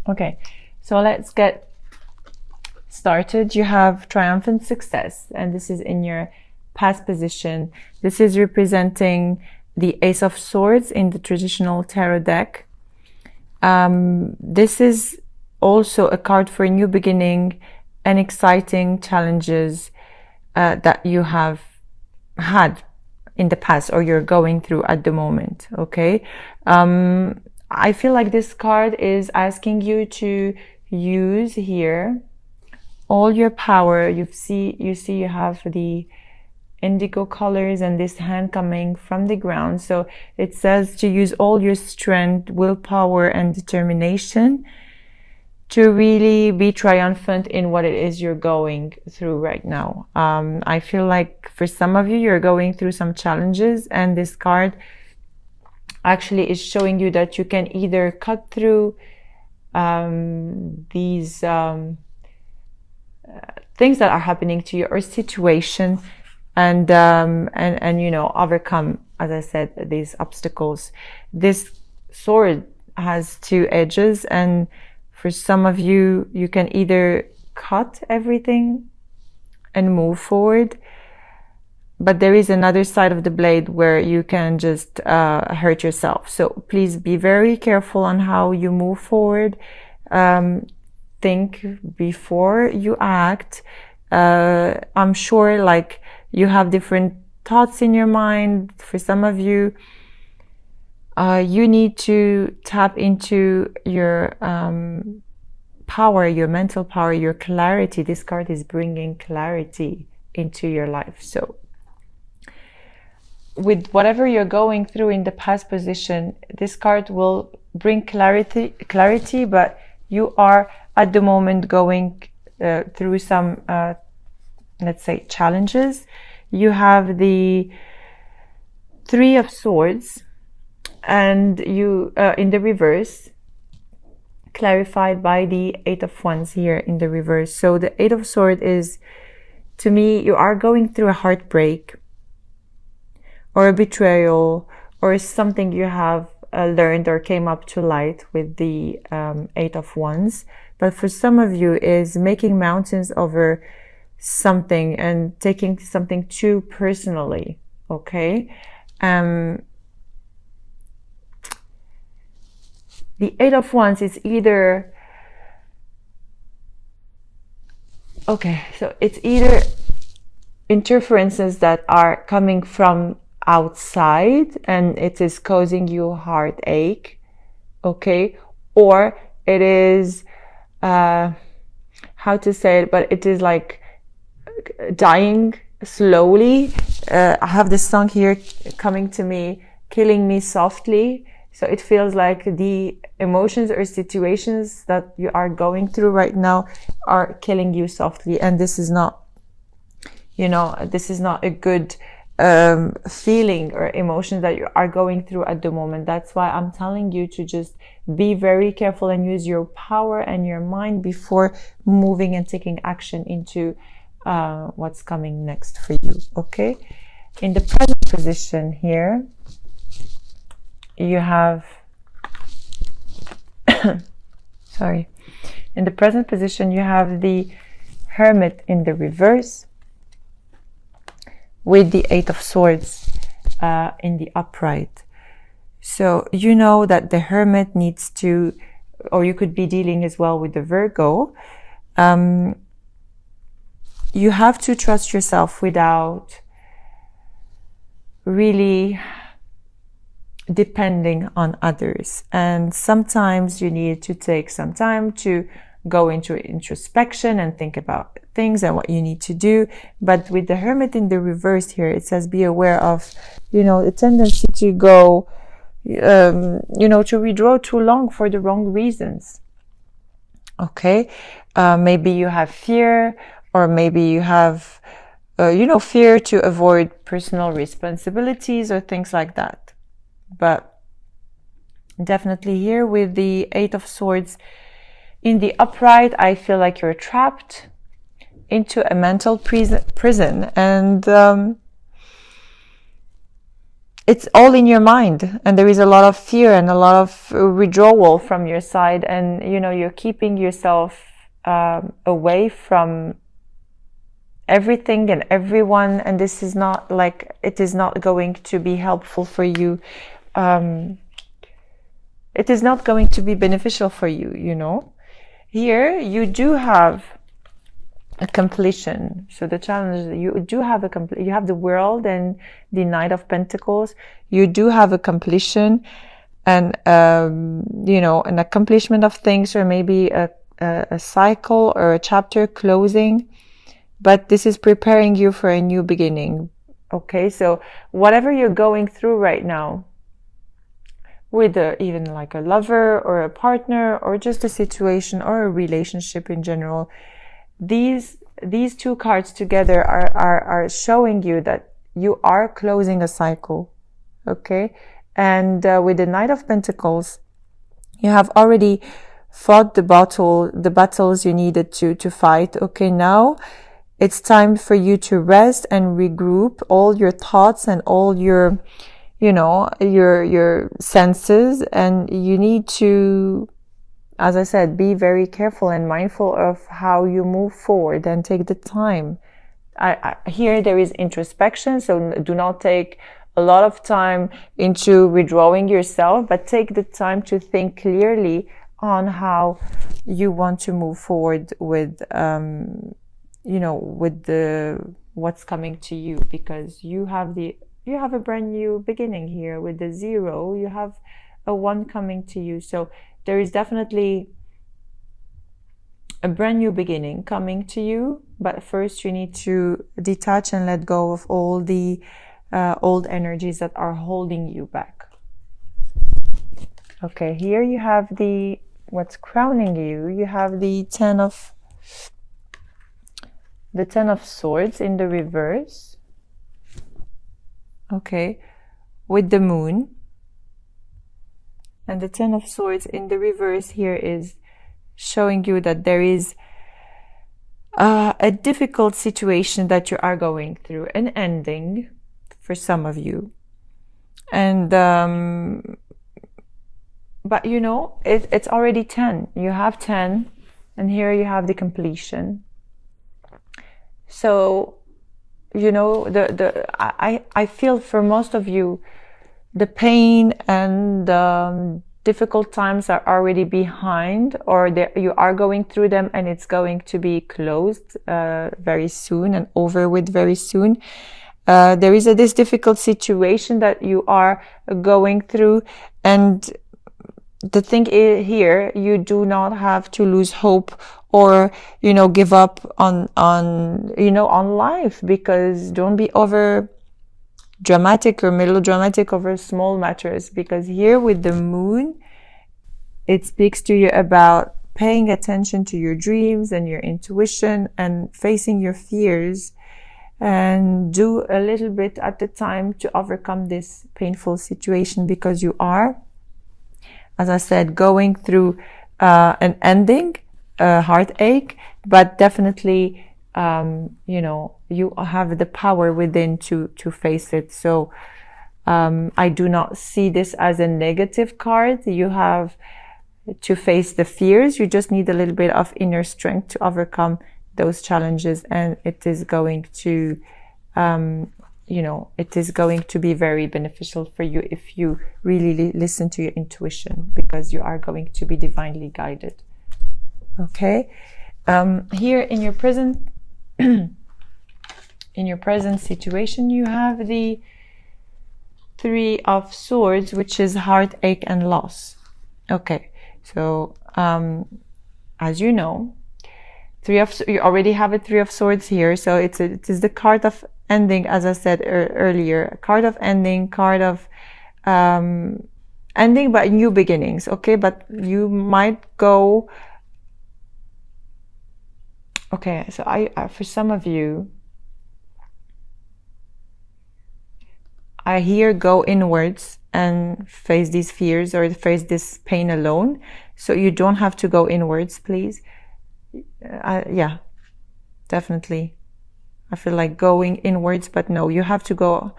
Okay, so let's get started. You have triumphant success, and this is in your past position. This is representing the Ace of Swords in the traditional tarot deck. This is also a card for a new beginning and exciting challenges that you have had in the past or you're going through at the moment. Okay. I feel like this card is asking you to use here all your power. You see you have the indigo colors and this hand coming from the ground. So it says to use all your strength, willpower, and determination to really be triumphant in what it is you're going through right now. I feel like for some of you, you're going through some challenges, and this card actually is showing you that you can either cut through these things that are happening to you or situation, and you know, overcome, as I said, these obstacles. This sword has two edges, and for some of you, you can either cut everything and move forward, but there is another side of the blade where you can just hurt yourself. So please be very careful on how you move forward. Think before you act. I'm sure like you have different thoughts in your mind. For some of you, you need to tap into your power, your mental power, your clarity. This card is bringing clarity into your life. So with whatever you're going through in the past position, this card will bring clarity, but you are at the moment going through some, let's say, challenges. You have the Three of Swords, and you in the reverse, clarified by the Eight of Wands here in the reverse. So the Eight of Swords is, to me, you are going through a heartbreak or a betrayal or something you have learned or came up to light with the Eight of Wands. But for some of you is making mountains over something and taking something too personally. Okay. The Eight of Wands is either, okay, so it's either interferences that are coming from outside and it is causing you heartache, okay, or it is, how to say it, but it is like dying slowly. I have this song here coming to me, Killing Me Softly. So it feels like the emotions or situations that you are going through right now are killing you softly. And this is not, you know, this is not a good feeling or emotion that you are going through at the moment. That's why I'm telling you to just be very careful and use your power and your mind before moving and taking action into what's coming next for you. Okay. In the present position here, you have, sorry, in the present position, you have the Hermit in the reverse with the Eight of Swords in the upright. So you know that the Hermit needs to, or you could be dealing as well with the Virgo. You have to trust yourself without really depending on others. And sometimes you need to take some time to go into introspection and think about things and what you need to do. But with the Hermit in the reverse here, it says be aware of, you know, the tendency to go, you know, to withdraw too long for the wrong reasons. Okay. Maybe you have fear, or maybe you have, you know, fear to avoid personal responsibilities or things like that. But definitely here with the Eight of Swords in the upright, I feel like you're trapped into a mental prison. And it's all in your mind, and there is a lot of fear and a lot of withdrawal from your side, and you know, you're keeping yourself away from everything and everyone, and this is not like, it is not going to be helpful for you. It is not going to be beneficial for you, you know. Here you do have a completion. So the challenge is you do have you have the World and the Knight of Pentacles. You do have a completion and you know, an accomplishment of things, or maybe a cycle or a chapter closing, but this is preparing you for a new beginning. Okay, so whatever you're going through right now, with even like a lover or a partner, or just a situation or a relationship in general, these two cards together are showing you that you are closing a cycle. Okay, and with the Knight of Pentacles, you have already fought the battles you needed to fight. Okay, now it's time for you to rest and regroup all your thoughts and all your, you know, your senses, and you need to, as I said, be very careful and mindful of how you move forward, and take the time. Here there is introspection, so do not take a lot of time into withdrawing yourself, but take the time to think clearly on how you want to move forward with, you know, with what's coming to you, because you have a brand new beginning here. With the 0, you have a 1 coming to you. So there is definitely a brand new beginning coming to you, but first you need to detach and let go of all the old energies that are holding you back. Okay, here you have what's crowning you. You have the Ten of Swords in the reverse. Okay, with the Moon. And the Ten of Swords in the reverse here is showing you that there is a difficult situation that you are going through, an ending for some of you. And but you know, it's already 10. You have 10, and here you have the completion. So, you know, I feel for most of you, the pain and difficult times are already behind, or you are going through them, and it's going to be closed very soon and over with very soon. There is this difficult situation that you are going through, and the thing is, here you do not have to lose hope, or, you know, give up on you know, on life, because don't be over dramatic or melodramatic over small matters, because here with the Moon, it speaks to you about paying attention to your dreams and your intuition, and facing your fears, and do a little bit at a time to overcome this painful situation, because you are, as I said, going through an ending, a heartache, but definitely, you know, you have the power within to face it. So I do not see this as a negative card. You have to face the fears. You just need a little bit of inner strength to overcome those challenges, and it is going to, you know, it is going to be very beneficial for you if you really listen to your intuition, because you are going to be divinely guided. Okay, here in your present situation, you have the 3 of Swords, which is heartache and loss. Okay, so as you know, you already have a 3 of Swords here, so it is the card of ending, as I said earlier, a card of ending, card of ending but new beginnings. Okay, but you might go, okay, so I for some of you, I hear go inwards and face these fears or face this pain alone. So you don't have to go inwards, please. Yeah, definitely. I feel like going inwards, but no, you have to go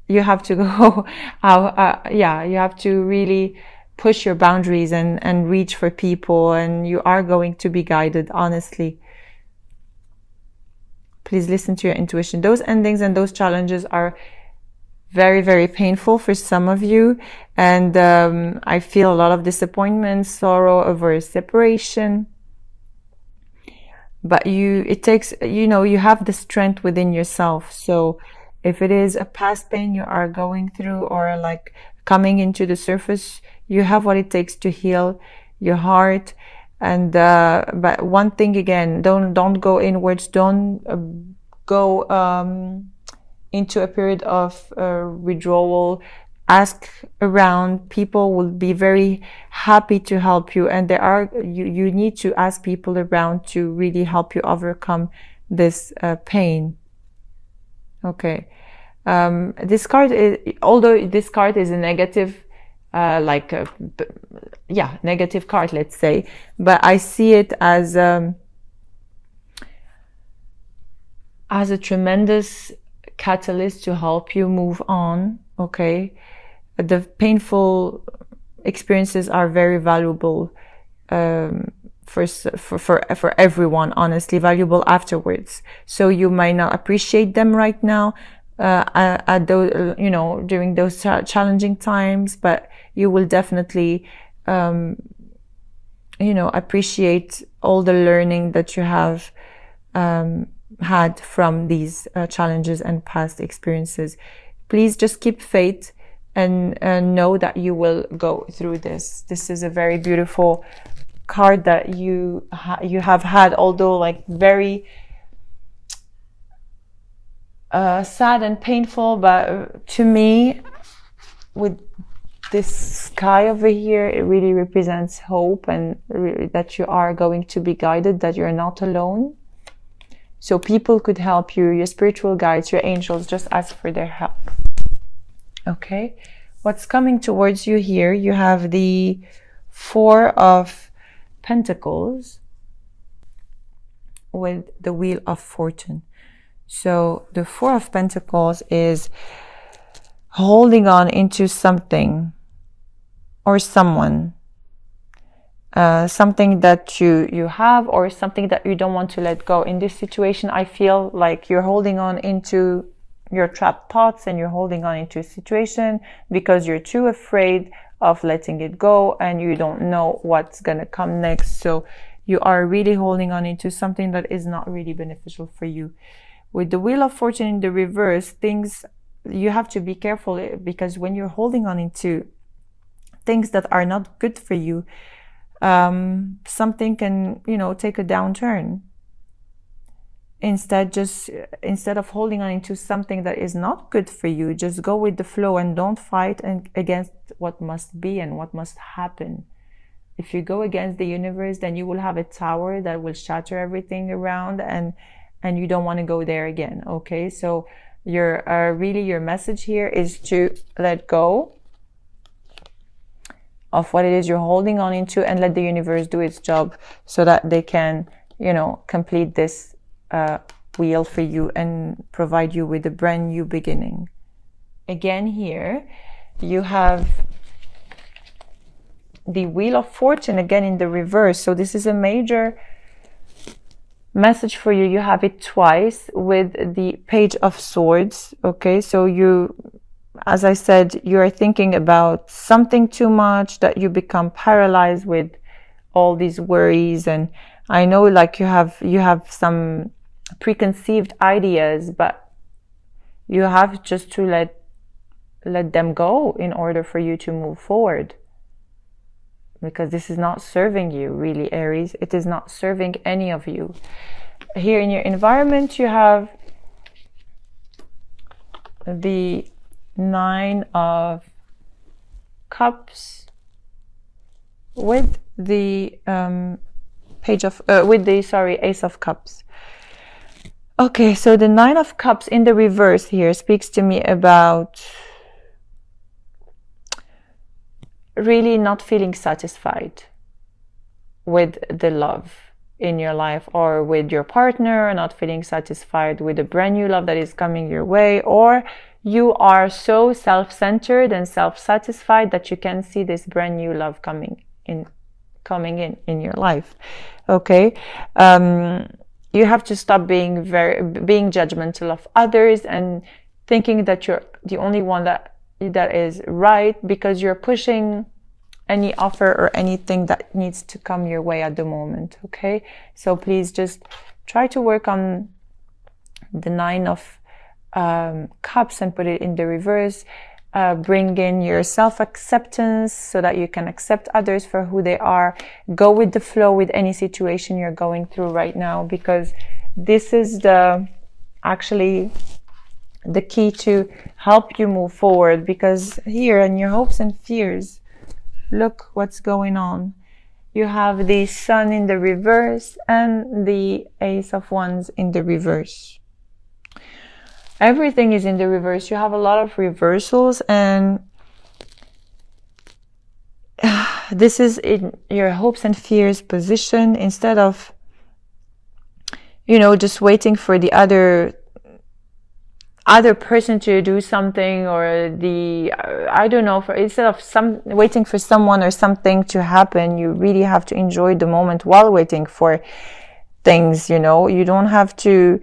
you have to go yeah, you have to really push your boundaries and reach for people, and you are going to be guided, honestly. Please listen to your intuition. Those endings and those challenges are very, very painful for some of you. And I feel a lot of disappointment, sorrow over a separation. But it takes, you have the strength within yourself. So if it is a past pain you are going through, or like coming into the surface, you have what it takes to heal your heart. And but one thing again, don't go inwards, don't go into a period of withdrawal. Ask around. People will be very happy to help you, and you need to ask people around to really help you overcome this pain. Okay. This card is, although this card is a negative, negative card, let's say, but I see it as a tremendous catalyst to help you move on. Okay. The painful experiences are very valuable for everyone, honestly, valuable afterwards. So you might not appreciate them right now at those, during those challenging times, but you will definitely appreciate all the learning that you have had from these challenges and past experiences. Please just keep faith and know that you will go through this. This is a very beautiful card that you have had, although like very sad and painful, but to me, with this sky over here, it really represents hope, and that you are going to be guided, that you're not alone. So people could help you, your spiritual guides, your angels, just ask for their help. Okay, what's coming towards you here? You have the Four of Pentacles with the Wheel of Fortune. So the Four of Pentacles is holding on into something or someone, something that you have, or something that you don't want to let go. In this situation, I feel like you're holding on into your trapped thoughts, and you're holding on into a situation because you're too afraid of letting it go, and you don't know what's gonna come next. So you are really holding on into something that is not really beneficial for you. With the Wheel of Fortune in the reverse, you have to be careful, because when you're holding on into things that are not good for you, something can, take a downturn. Instead of holding on into something that is not good for you, just go with the flow and don't fight against what must be and what must happen. If you go against the universe, then you will have a tower that will shatter everything around, and you don't want to go there again. Okay, so your message here is to let go of what it is you're holding on into, and let the universe do its job, so that they can, complete this wheel for you and provide you with a brand new beginning. Again, here you have the Wheel of Fortune again in the reverse. So this is a major message for you. You have it twice with the Page of Swords. Okay, so as I said, you are thinking about something too much, that you become paralyzed with all these worries. And I know, like, you have some preconceived ideas, but you have just to let them go in order for you to move forward, because this is not serving you, really, Aries. It is not serving any of you. Here in your environment, you have the Nine of Cups with the Ace of Cups. Okay, so the Nine of Cups in the reverse here speaks to me about really not feeling satisfied with the love in your life, or with your partner, not feeling satisfied with the brand new love that is coming your way, or you are so self-centered and self-satisfied that you can see this brand new love coming in your life. Okay. You have to stop being judgmental of others and thinking that you're the only one that is right, because you're pushing any offer or anything that needs to come your way at the moment. Okay, so please just try to work on the 9 of Cups and put it in the reverse. Bring in your self-acceptance so that you can accept others for who they are. Go with the flow with any situation you're going through right now, because this is actually the key to help you move forward. Because here in your hopes and fears, look what's going on. You have the Sun in the reverse and the Ace of Wands in the reverse. Everything is in the reverse. You have a lot of reversals, and this is in your hopes and fears position. Instead of, just waiting for the other person to do something, or instead of waiting for someone or something to happen, you really have to enjoy the moment while waiting for things. You don't have to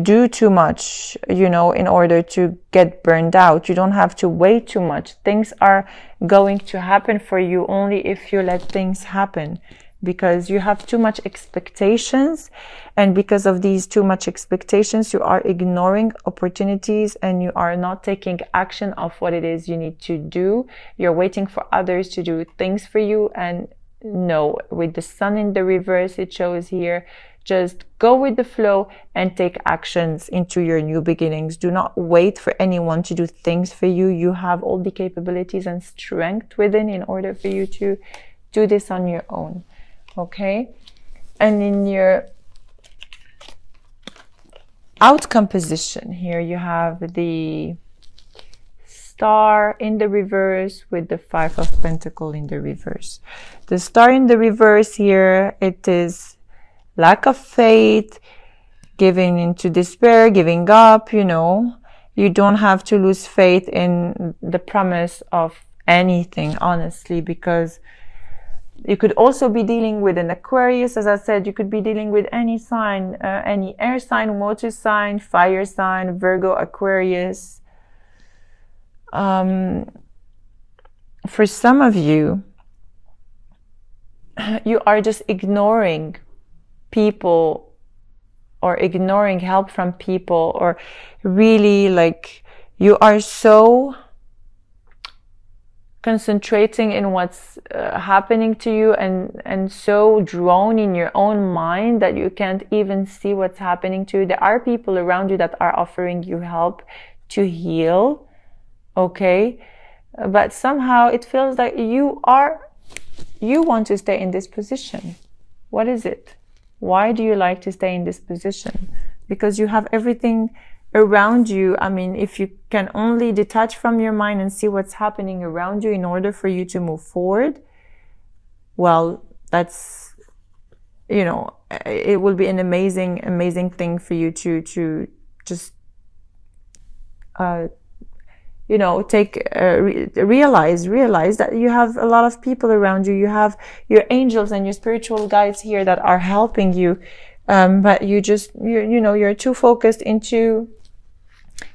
do too much, in order to get burned out. You don't have to wait too much. Things are going to happen for you only if you let things happen, because you have too much expectations. And because of these too much expectations, you are ignoring opportunities and you are not taking action of what it is you need to do. You're waiting for others to do things for you. And no, with the Sun in the reverse, it shows here, just go with the flow and take actions into your new beginnings. Do not wait for anyone to do things for you. You have all the capabilities and strength within in order for you to do this on your own. Okay? And in your outcome position here, you have the Star in the reverse with the 5 of Pentacles in the reverse. The Star in the reverse here, it is lack of faith, giving into despair, giving up. You don't have to lose faith in the promise of anything, honestly, because you could also be dealing with an Aquarius. As I said, you could be dealing with any sign, any air sign, water sign, fire sign, Virgo, Aquarius. For some of you, you are just ignoring people or ignoring help from people, or really you are so concentrating in what's happening to you and so drawn in your own mind that you can't even see what's happening to you. There are people around you that are offering you help to heal, okay? But somehow it feels like you want to stay in this position. What is it? Why do you like to stay in this position? Because you have everything around you. I mean, if you can only detach from your mind and see what's happening around you in order for you to move forward, well, that's, it will be an amazing thing for you to just, realize that you have a lot of people around you. You have your angels and your spiritual guides here that are helping you. But you're too focused into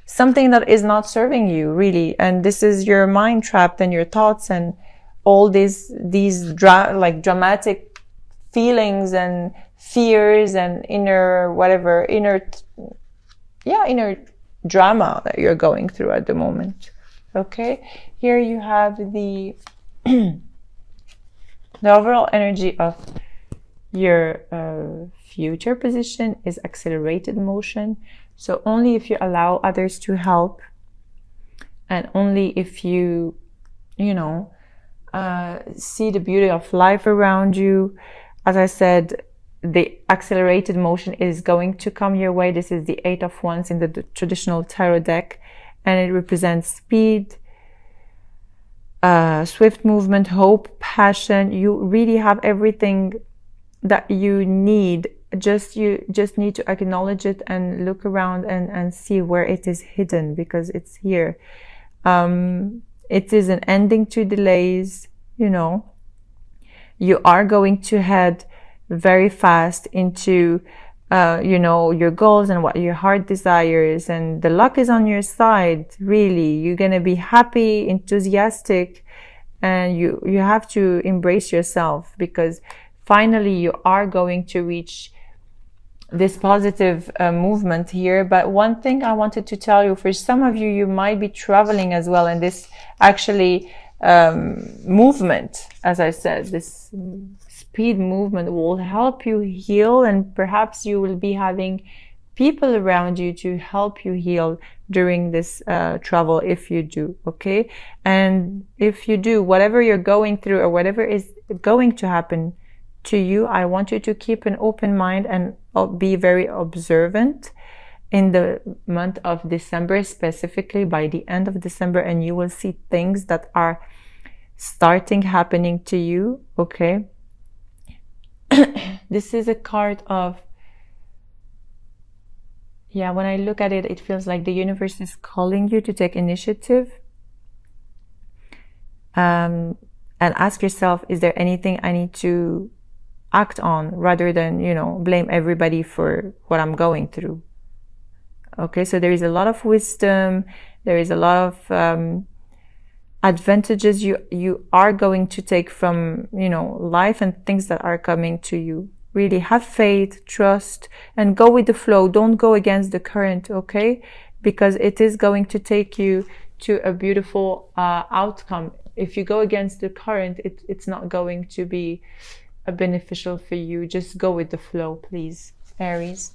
something that is not serving you, really. And this is your mind trapped and your thoughts and all these dramatic feelings and fears and inner drama that you're going through at the moment. Okay, here you have the the overall energy of your future position is accelerated motion. So only if you allow others to help, and only if you see the beauty of life around you. As I said, the accelerated motion is going to come your way. This is the 8 of Wands in the traditional tarot deck, and it represents speed, swift movement, hope, passion. You really have everything that you need you just need to acknowledge it and look around and see where it is hidden, because it's here. It is an ending to delays, you know. You are going to head very fast into you know, your goals and what your heart desires, and the luck is on your side. Really, you're gonna be happy, enthusiastic, and you have to embrace yourself, because finally you are going to reach this positive movement here. But one thing I wanted to tell you, for some of you, you might be traveling as well, and this actually movement, as I said, this speed movement will help you heal, and perhaps you will be having people around you to help you heal during this travel, if you do. Okay, and if you do, whatever you're going through or whatever is going to happen to you, I want you to keep an open mind and be very observant in the month of December, specifically by the end of December, and you will see things that are starting happening to you. Okay. This is a card of, yeah, when I look at it, it feels like the universe is calling you to take initiative. And ask yourself, is there anything I need to act on, rather than, you know, blame everybody for what I'm going through. Okay, so there is a lot of wisdom, there is a lot of advantages you are going to take from, you know, life and things that are coming to you. Really have faith, trust, and go with the flow. Don't go against the current, okay? Because it is going to take you to a beautiful outcome. If you go against the current, it's not going to be beneficial for you. Just go with the flow, please, Aries.